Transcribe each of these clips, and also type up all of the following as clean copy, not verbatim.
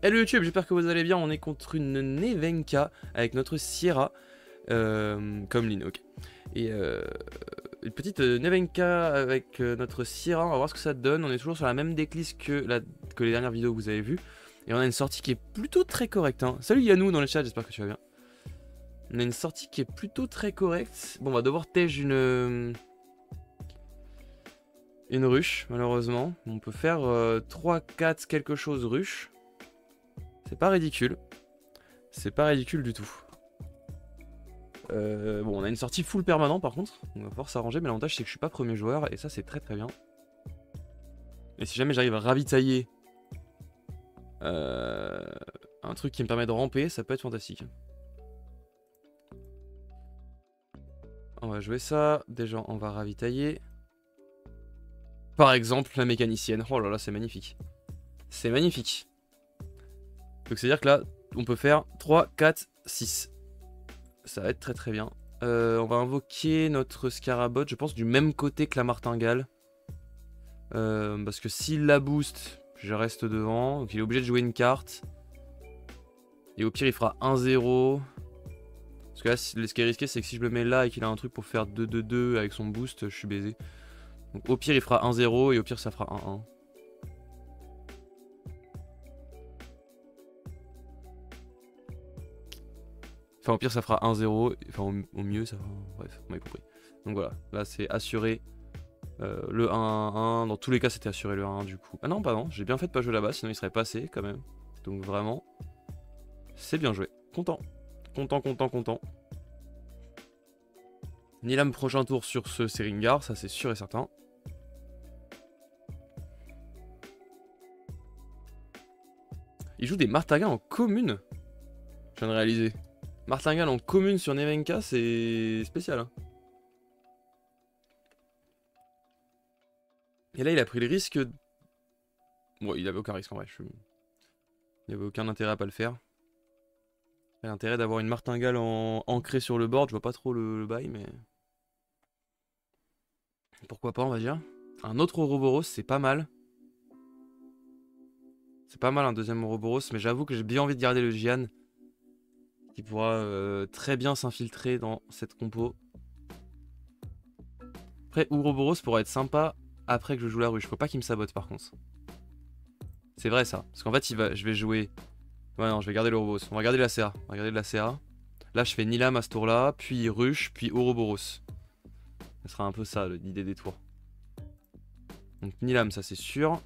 Hello YouTube, j'espère que vous allez bien. On est contre une Nevenka avec notre Sierra, comme Linok. Et une petite Nevenka avec notre Sierra, on va voir ce que ça donne. On est toujours sur la même decklist que les dernières vidéos que vous avez vues. Et on a une sortie qui est plutôt très correcte. Hein. Salut Yanou dans le chat, j'espère que tu vas bien. On a une sortie qui est plutôt très correcte. Bon, on va devoir tège une ruche, malheureusement. On peut faire 3, 4, quelque chose ruche. C'est pas ridicule. C'est pas ridicule du tout. Bon, on a une sortie full permanent par contre. On va pouvoir s'arranger, mais l'avantage c'est que je suis pas premier joueur et ça c'est très très bien. Et si jamais j'arrive à ravitailler un truc qui me permet de ramper, ça peut être fantastique. On va jouer ça. Déjà, on va ravitailler. Par exemple, la mécanicienne. Oh là là, c'est magnifique. C'est magnifique. Donc c'est-à-dire que là, on peut faire 3, 4, 6. Ça va être très très bien. On va invoquer notre Scarabot, je pense, du même côté que la martingale. Parce que s'il la booste, je reste devant. Donc il est obligé de jouer une carte. Et au pire, il fera 1-0. Parce que là, ce qui est risqué, c'est que si je le mets là et qu'il a un truc pour faire 2-2-2 avec son boost, je suis baisé. Donc au pire, il fera 1-0 et au pire, ça fera 1-1. Enfin, au pire, ça fera 1-0. Enfin, au mieux, ça fera... Bref, vous m'avez compris. Donc voilà, là, c'est assuré le 1-1. Dans tous les cas, c'était assuré le 1-1 du coup. Ah non, pas non, j'ai bien fait de pas jouer là-bas, sinon il serait passé quand même. Donc vraiment, c'est bien joué. Content. Content, content, content. Nilam prochain tour sur ce Seringar, ça c'est sûr et certain. Il joue des martingales en commune. Je viens de réaliser. Martingale en commune sur Nevenka, c'est spécial. Hein. Et là, il a pris le risque... Bon, il avait aucun risque en vrai. Il n'y avait aucun intérêt à pas le faire. Il y a l'intérêt d'avoir une martingale ancrée sur le board. Je vois pas trop le bail, mais... Pourquoi pas, on va dire. Un autre Ouroboros, c'est pas mal. C'est pas mal un deuxième Ouroboros, mais j'avoue que j'ai bien envie de garder le Gian. Qui pourra très bien s'infiltrer dans cette compo. Après, Ouroboros pourra être sympa après que je joue la ruche. Faut pas qu'il me sabote par contre. C'est vrai ça. Parce qu'en fait, je vais jouer... Ouais, non, je vais garder l'Ouroboros. On va garder la CA. On va garder de la CA. Là, je fais Nilam à ce tour-là, puis ruche, puis Ouroboros. Ce sera un peu ça l'idée des tours. Donc Nilam, ça c'est sûr.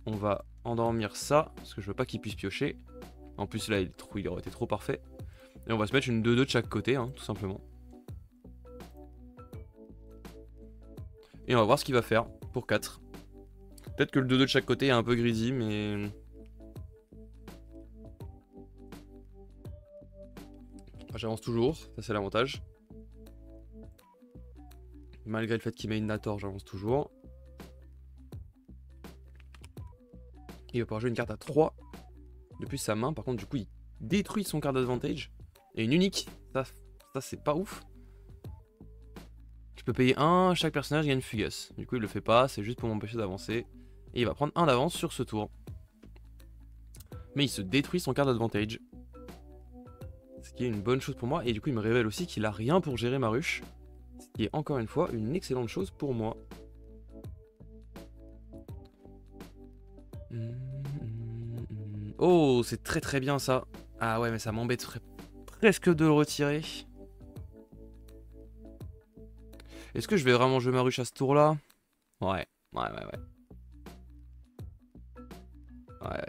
On va endormir ça, parce que je veux pas qu'il puisse piocher. En plus là, il aurait été trop parfait. Et on va se mettre une 2-2 de chaque côté, hein, tout simplement. Et on va voir ce qu'il va faire pour 4. Peut-être que le 2-2 de chaque côté est un peu greasy, mais... J'avance toujours, ça c'est l'avantage. Malgré le fait qu'il met une Nator, j'avance toujours. Il va pouvoir jouer une carte à 3 depuis sa main. Par contre, du coup, il détruit son card advantage. Et une unique. Ça c'est pas ouf. Tu peux payer 1, chaque personnage gagne Fugace. Du coup, il le fait pas, c'est juste pour m'empêcher d'avancer. Et il va prendre 1 d'avance sur ce tour. Mais il se détruit son card advantage. Ce qui est une bonne chose pour moi. Et du coup, il me révèle aussi qu'il a rien pour gérer ma ruche. Ce qui est encore une fois une excellente chose pour moi. Oh, c'est très très bien ça. Ah ouais, mais ça m'embêterait presque de le retirer. Est-ce que je vais vraiment jouer ma ruche à ce tour-là? Ouais. Ouais,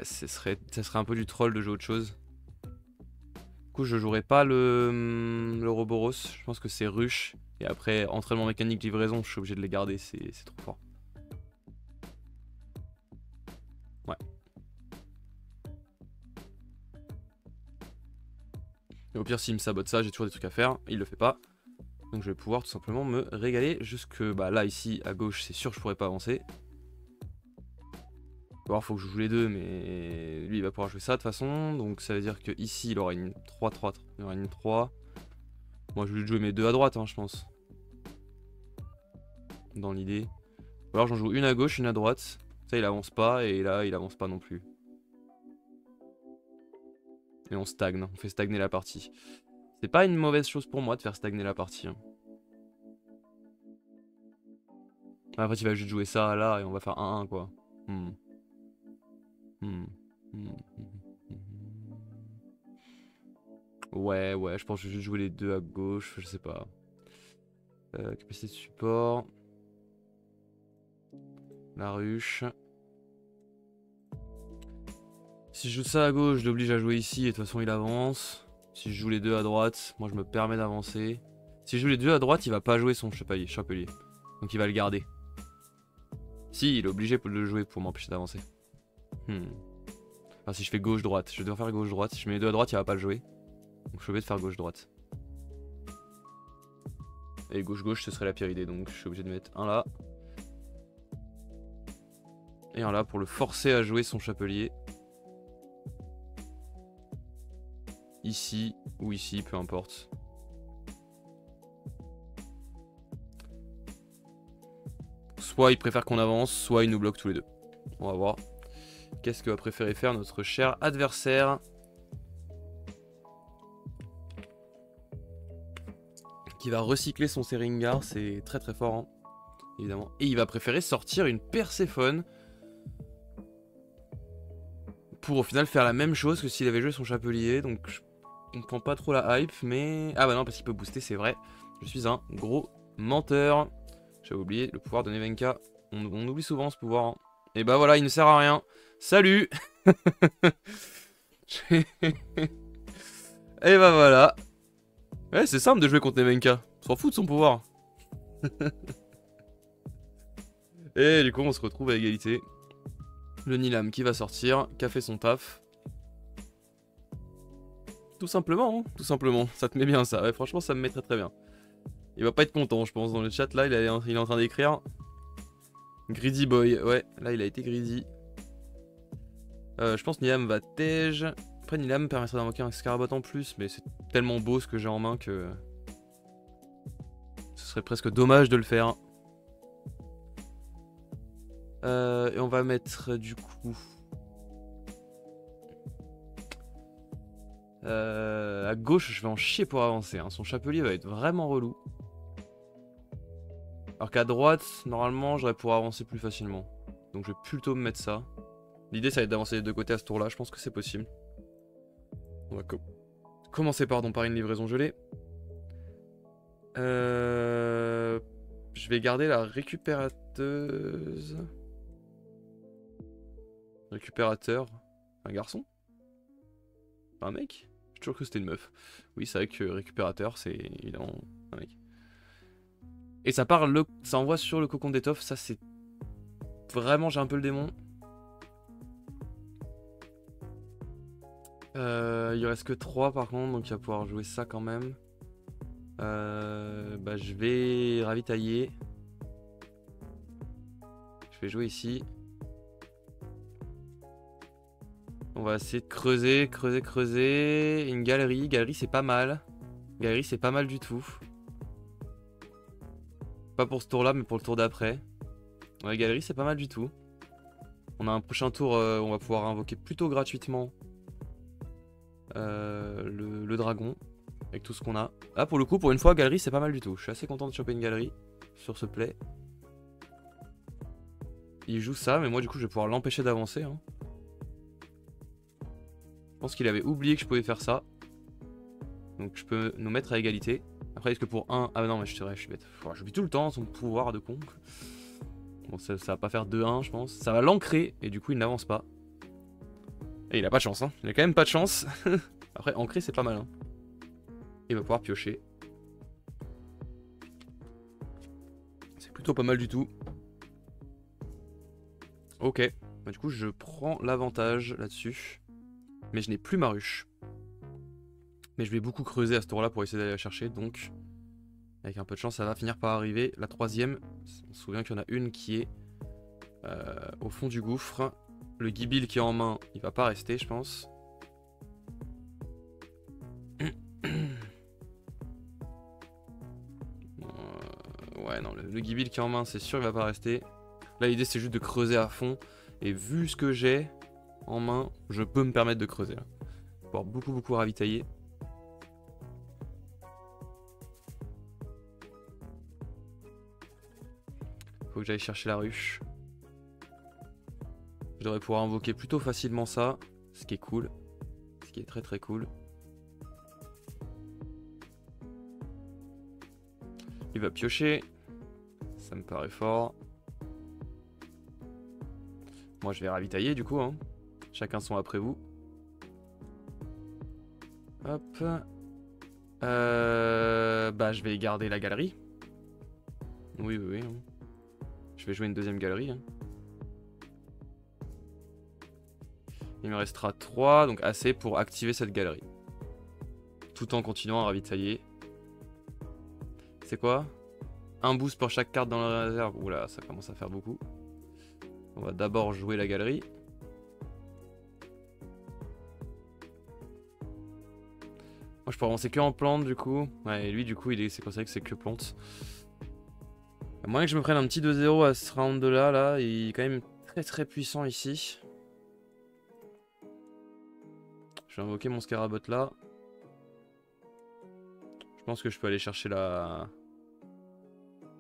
ça serait un peu du troll de jouer autre chose. Du coup, je jouerai pas le Ouroboros. Je pense que c'est ruche. Et après, entraînement mécanique, livraison, je suis obligé de les garder. C'est trop fort. Ouais. Et au pire, s'il me sabote ça, j'ai toujours des trucs à faire. Il le fait pas. Donc je vais pouvoir tout simplement me régaler jusque bah, là, ici, à gauche, c'est sûr que je pourrais pas avancer. Alors, faut que je joue les deux, mais lui, il va pouvoir jouer ça de toute façon. Donc ça veut dire que ici il aura une 3-3. Il aura une 3. Moi, je vais jouer mes deux à droite, hein, je pense. Dans l'idée. Ou alors j'en joue une à gauche, une à droite. Ça, il avance pas, et là, il avance pas non plus. Et on stagne, on fait stagner la partie. C'est pas une mauvaise chose pour moi de faire stagner la partie. Hein. Après tu vas juste jouer ça là et on va faire 1-1 quoi. Ouais, je pense que je vais juste jouer les deux à gauche, je sais pas. Capacité de support. La ruche. Si je joue ça à gauche, je l'oblige à jouer ici et de toute façon il avance. Si je joue les deux à droite, moi je me permets d'avancer. Si je joue les deux à droite, il va pas jouer son chapelier. Donc il va le garder. Si, il est obligé de le jouer pour m'empêcher d'avancer. Enfin si je fais gauche-droite, je dois faire gauche-droite. Si je mets les deux à droite, il va pas le jouer. Donc je suis obligé de faire gauche-droite. Et gauche-gauche, ce serait la pire idée, donc je suis obligé de mettre un là. Et un là pour le forcer à jouer son chapelier. Ici ou ici, peu importe. Soit il préfère qu'on avance, soit il nous bloque tous les deux. On va voir. Qu'est-ce que va préférer faire notre cher adversaire? Qui va recycler son Seringar, c'est très très fort, hein, évidemment. Et il va préférer sortir une Perséphone pour au final faire la même chose que s'il avait joué son chapelier. Donc je comprends pas trop la hype, mais... Ah bah non, parce qu'il peut booster, c'est vrai. Je suis un gros menteur. J'avais oublié le pouvoir de Nevenka. On oublie souvent ce pouvoir. Hein. Et bah voilà, il ne sert à rien. Salut. Et bah voilà. Ouais, c'est simple de jouer contre Nevenka. On s'en fout de son pouvoir. Et du coup, on se retrouve à égalité. Le Nilam qui va sortir, qui a fait son taf. Tout simplement, hein, tout simplement. Ça te met bien ça. Ouais, franchement, ça me met très très bien. Il va pas être content, je pense, dans le chat. Là, il est en train d'écrire. Greedy Boy. Ouais, là, il a été greedy. Je pense Nilam va tège. Après, Nilam permettrait d'invoquer un Scarabot en plus, mais c'est tellement beau ce que j'ai en main que... ce serait presque dommage de le faire. Et on va mettre, du coup... à gauche, je vais en chier pour avancer. Hein. Son chapelier va être vraiment relou. Alors qu'à droite, normalement, j'aurais pouvoir avancer plus facilement. Donc je vais plutôt me mettre ça. L'idée, ça va être d'avancer des deux côtés à ce tour-là. Je pense que c'est possible. On va commencer par une livraison gelée. Je vais garder la récupérateuse. Récupérateur. Un garçon? Un mec? J'ai toujours cru que c'était une meuf. Oui, c'est vrai que récupérateur, c'est évidemment un mec. Et ça ça envoie sur le cocon d'étoffe. Ça, c'est... Vraiment, j'ai un peu le démon. Il reste que 3 par contre, donc il va pouvoir jouer ça quand même. Bah, je vais ravitailler. Je vais jouer ici. On va essayer de creuser. Une galerie. Galerie, c'est pas mal. Galerie, c'est pas mal du tout. Pas pour ce tour-là, mais pour le tour d'après. Ouais, galerie, c'est pas mal du tout. On a un prochain tour où on va pouvoir invoquer plutôt gratuitement le dragon. Avec tout ce qu'on a. Là, pour le coup, pour une fois, galerie, c'est pas mal du tout. Je suis assez content de choper une galerie sur ce play. Il joue ça, mais moi, du coup, je vais pouvoir l'empêcher d'avancer. Hein. Je pense qu'il avait oublié que je pouvais faire ça. Donc, je peux nous mettre à égalité. Après, est-ce que pour 1... Ah non, mais je suis bête. J'oublie tout le temps son pouvoir de con. Bon, ça va pas faire 2-1, je pense. Ça va l'ancrer, et du coup, il n'avance pas. Et il a pas de chance, hein. Il a quand même pas de chance. Après, ancrer, c'est pas mal, hein. Il va pouvoir piocher. C'est plutôt pas mal du tout. Ok. Bah, du coup, je prends l'avantage là-dessus. Mais je n'ai plus ma ruche. Mais je vais beaucoup creuser à ce tour-là pour essayer d'aller la chercher. Donc, avec un peu de chance, ça va finir par arriver. La troisième, on se souvient qu'il y en a une qui est au fond du gouffre. Le Gibil qui est en main, il va pas rester, je pense. Ouais, non, le Gibil qui est en main, c'est sûr, il va pas rester. Là, l'idée, c'est juste de creuser à fond. Et vu ce que j'ai en main, je peux me permettre de creuser. Là. pouvoir beaucoup ravitailler. Faut que j'aille chercher la ruche. Je devrais pouvoir invoquer plutôt facilement ça, ce qui est cool. Ce qui est très cool. Il va piocher. Ça me paraît fort. Moi je vais ravitailler du coup. Hein. Chacun son après vous. Hop. Bah je vais garder la galerie. Oui. Je vais jouer une deuxième galerie. Hein. Il me restera 3, donc assez pour activer cette galerie. Tout en continuant à ravitailler. C'est quoi? Un boost pour chaque carte dans la réserve. Oula, ça commence à faire beaucoup. On va d'abord jouer la galerie. Moi je peux avancer que en plante du coup. Ouais, et lui du coup c'est considéré que c'est que plante. À moins que je me prenne un petit 2-0 à ce round de là, il est quand même très puissant ici. Je vais invoquer mon Scarabot là. Je pense que je peux aller chercher la...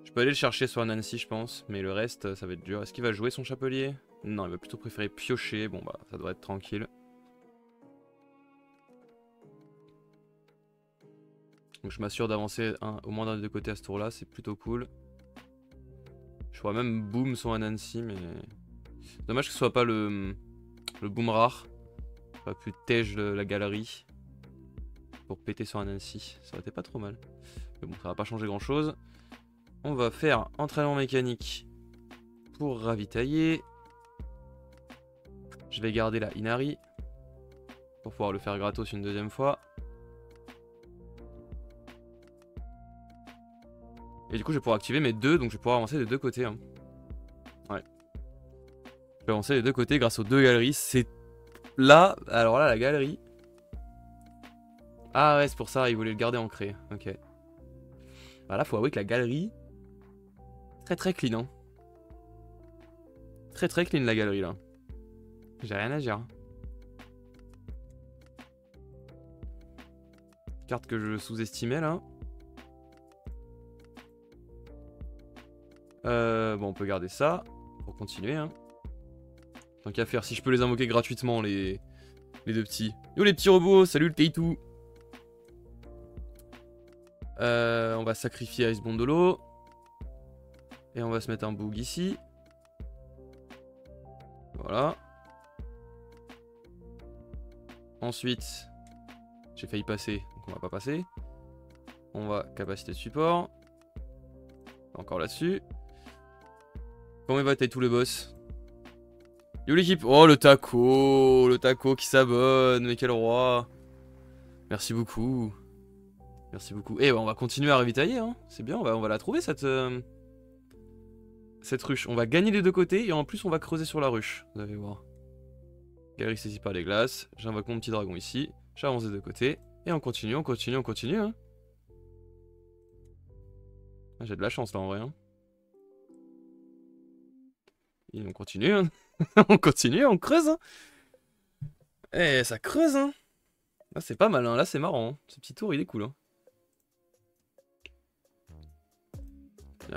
Je peux aller le chercher sur Nancy je pense, mais le reste ça va être dur. Est-ce qu'il va jouer son chapelier? Non, il va plutôt préférer piocher, bon bah ça devrait être tranquille. Donc je m'assure d'avancer au moins d'un des deux côtés à ce tour là, c'est plutôt cool. Je pourrais même boom son Anansi, mais... Dommage que ce soit pas le boom rare. J'aurais pu tège la galerie pour péter sur Anansi, ça aurait été pas trop mal. Mais bon, ça va pas changer grand chose. On va faire entraînement mécanique pour ravitailler. Je vais garder la Inari pour pouvoir le faire gratos une deuxième fois. Et du coup, je vais pouvoir activer mes deux, donc je vais pouvoir avancer des deux côtés. Hein. Ouais. Je vais avancer des deux côtés grâce aux deux galeries. C'est là, alors là, la galerie. Ah ouais, c'est pour ça, il voulait le garder ancré. Ok. Bah là, faut avouer que la galerie, très clean. Hein. Très clean la galerie là. J'ai rien à dire. Carte que je sous-estimais là. Bon, on peut garder ça pour continuer. Hein. Tant qu'à faire, si je peux les invoquer gratuitement, les deux petits. Yo les petits robots, salut le Teitou. On va sacrifier Ice Bondolo. Et on va se mettre un boog ici. Voilà. Ensuite, j'ai failli passer, donc on va pas passer. On va capacité de support. Encore là-dessus. Comment il va être tous les boss? Yo l'équipe. Oh le taco qui s'abonne, mais quel roi. Merci beaucoup. Merci beaucoup. Et on va continuer à ravitailler, hein. C'est bien, on va la trouver cette ruche. On va gagner les deux côtés et en plus on va creuser sur la ruche. Vous allez voir. Galerie saisit par les glaces. J'invoque mon petit dragon ici. J'avance des deux côtés. Et on continue. Hein. Ah, j'ai de la chance là en vrai. Hein. Et on continue. Hein. On continue, on creuse. Hein. Eh, ça creuse. Hein. Là c'est pas mal. Hein. Là c'est marrant. Hein. Ce petit tour il est cool. Hein.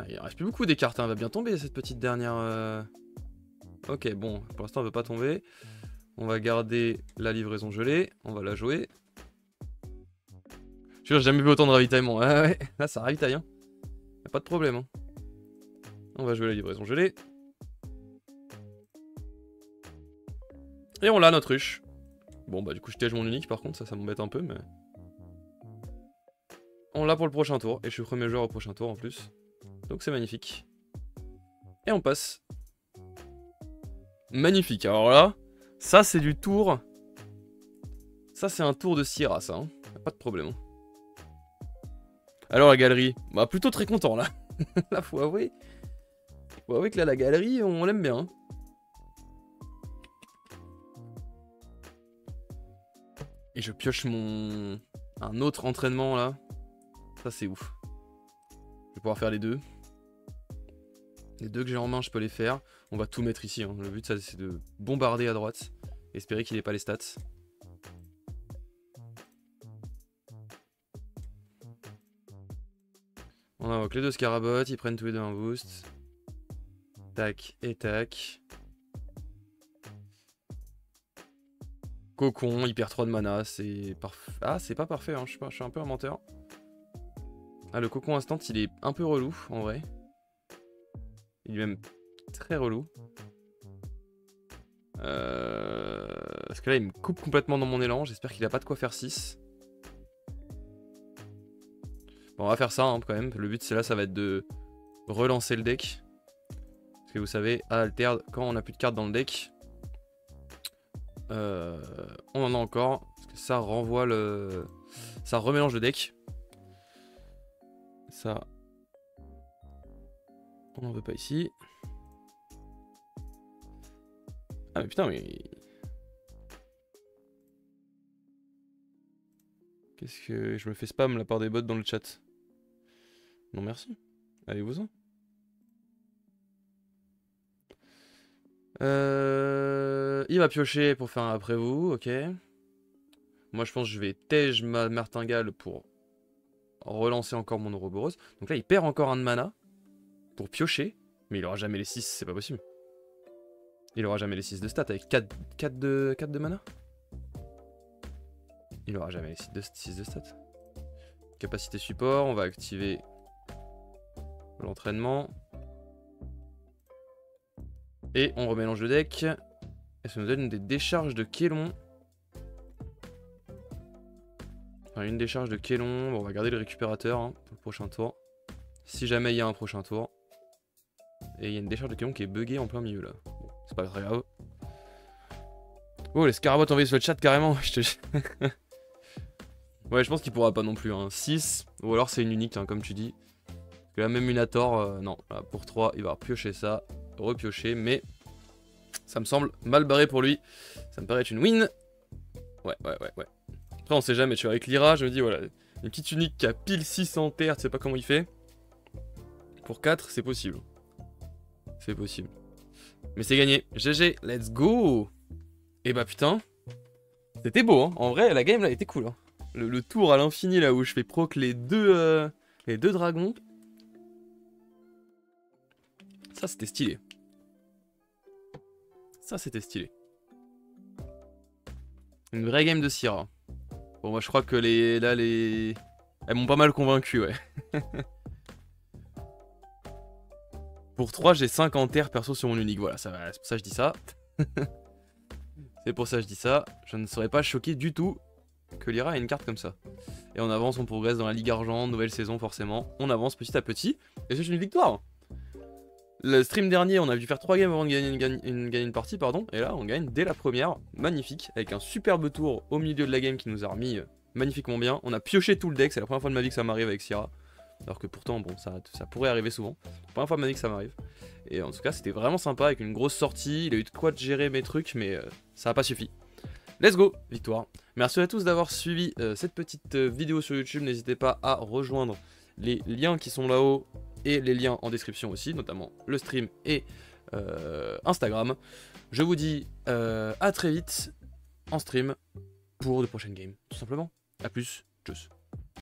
Il reste plus beaucoup des cartes, hein. Elle va bien tomber cette petite dernière. Ok, bon, pour l'instant elle veut pas tomber. On va garder la livraison gelée, on va la jouer. Je j'ai jamais vu autant de ravitaillement. Ah ouais, là ça ravitaille, hein. Y'a pas de problème. Hein. On va jouer la livraison gelée. Et on l'a notre ruche. Bon bah du coup je tège mon unique par contre, ça m'embête un peu mais... On l'a pour le prochain tour, et je suis premier joueur au prochain tour en plus. Donc c'est magnifique. Et on passe. Magnifique, alors là, ça c'est du tour. Ça c'est un tour de Sierra ça, hein. Y'a pas de problème. Hein. Alors la galerie, bah plutôt très content là. Là faut avouer. Faut avouer que là la galerie, on l'aime bien. Hein. Et je pioche un autre entraînement là. Ça c'est ouf. Je vais pouvoir faire les deux. Les deux que j'ai en main, je peux les faire. On va tout mettre ici. Hein. Le but, c'est de bombarder à droite. Espérer qu'il n'ait pas les stats. On invoque les deux scarabots, ils prennent tous les deux un boost. Tac et tac. Cocon, il perd 3 de mana, c'est parfait. Ah, c'est pas parfait, hein. Je suis un peu un menteur. Ah, le cocon instant, il est un peu relou, en vrai. Il est même très relou. Parce que là, il me coupe complètement dans mon élan. J'espère qu'il a pas de quoi faire 6. Bon, on va faire ça, hein, quand même. Le but, c'est là, ça va être de relancer le deck. Parce que vous savez, à Alter, quand on n'a plus de cartes dans le deck, on en a encore. Parce que ça renvoie le... Ça remélange le deck. Ça... On n'en veut pas ici. Ah mais putain, mais... Qu'est-ce que... Je me fais spam la part des bots dans le chat. Non merci. Allez-vous-en. Il va piocher pour faire un après vous, ok. Moi je pense que je vais tège ma martingale pour relancer encore mon Ouroboros. Donc là il perd encore un de mana pour piocher. Mais il aura jamais les 6, c'est pas possible. Il aura jamais les 6 de stats avec 4 de mana. Il aura jamais les 6 de stats. Capacité support, on va activer l'entraînement. Et on remélange le deck. Et ça nous donne des décharges de Kélon. Enfin, une décharge de Kélon. Bon, on va garder le récupérateur, hein, pour le prochain tour. Si jamais il y a un prochain tour. Et il y a une décharge de Kélon qui est buggée en plein milieu là. Bon, c'est pas très grave. Oh, les scarabots envoyés sur le chat carrément. Je te... Ouais, je pense qu'il pourra pas non plus. Hein. 6. Ou alors c'est une unique, hein, comme tu dis. Parce que là, même Minator, non. Là, pour 3, il va repiocher ça. Repiocher, mais ça me semble mal barré pour lui. Ça me paraît être une win. Ouais. Après, on sait jamais, tu vois, avec Lyra, je me dis, voilà, une petite unique qui a pile 6 en terre, tu sais pas comment il fait. Pour 4, c'est possible. C'est possible. Mais c'est gagné. GG, let's go. Et bah putain, c'était beau, hein. En vrai, la game là était cool. Hein. Le tour à l'infini là où je fais proc les deux dragons. Ça, c'était stylé. Ça, c'était stylé. Une vraie game de Syrah. Bon, moi, je crois que les... Elles m'ont pas mal convaincu, ouais. Pour 3, j'ai 5 en terre perso sur mon unique. Voilà, c'est pour ça que je dis ça. C'est pour ça que je dis ça. Je ne serais pas choqué du tout que Lyra ait une carte comme ça. Et on avance, on progresse dans la Ligue Argent, nouvelle saison forcément. On avance petit à petit. Et c'est une victoire. Le stream dernier, on a dû faire 3 games avant de gagner une partie, pardon. Et là, on gagne dès la première. Magnifique. Avec un superbe tour au milieu de la game qui nous a remis magnifiquement bien. On a pioché tout le deck. C'est la première fois de ma vie que ça m'arrive avec Syrah. Alors que pourtant, bon, ça pourrait arriver souvent. C'est la première fois de ma vie que ça m'arrive. Et en tout cas, c'était vraiment sympa avec une grosse sortie. Il a eu de quoi gérer mes trucs, mais ça n'a pas suffi. Let's go, victoire. Merci à tous d'avoir suivi cette petite vidéo sur YouTube. N'hésitez pas à rejoindre les liens qui sont là-haut. Et les liens en description aussi, notamment le stream et Instagram. Je vous dis à très vite en stream pour de prochaines games, tout simplement. A plus, tchuss.